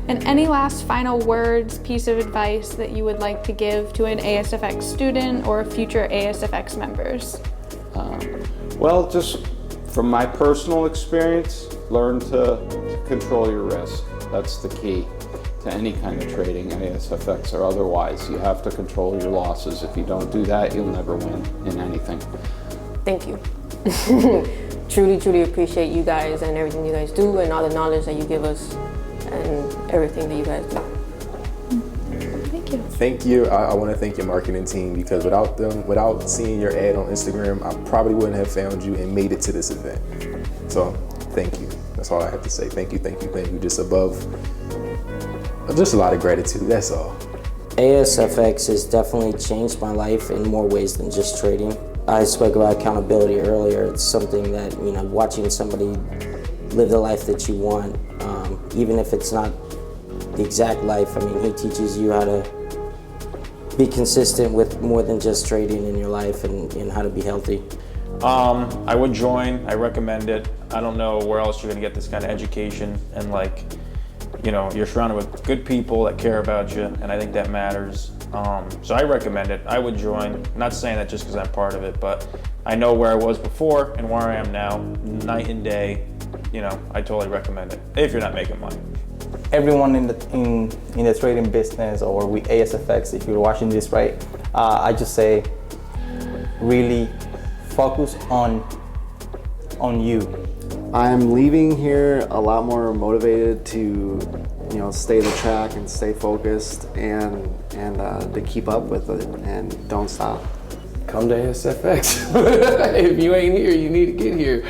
And any last final words, piece of advice that you would like to give to an ASFX student or future ASFX members? Well, just from my personal experience, learn to control your risk. That's the key to any kind of trading, ASFX or otherwise. You have to control your losses. If you don't do that, you'll never win in anything. Thank you. Truly appreciate you guys and everything you guys do and all the knowledge that you give us and everything that you guys do. Thank you. Thank you. I want to thank your marketing team, because without seeing your ad on Instagram, I probably wouldn't have found you and made it to this event. So thank you. That's all I have to say. Thank you. Just a lot of gratitude, that's all. ASFX has definitely changed my life in more ways than just trading. I spoke about accountability earlier. It's something that, watching somebody live the life that you want, even if it's not the exact life. He teaches you how to be consistent with more than just trading in your life and how to be healthy. I would join. I recommend it. I don't know where else you're gonna get this kind of education, and you're surrounded with good people that care about you, and I think that matters. So I recommend it. I would join. Not saying that just because I'm part of it, but I know where I was before and where I am now, night and day. I totally recommend it if you're not making money. Everyone in the trading business or with ASFX, if you're watching this right, I just say really focus on you. I'm leaving here a lot more motivated to stay the track and stay focused and to keep up with it and don't stop. Come to ASFX. If you ain't here, you need to get here.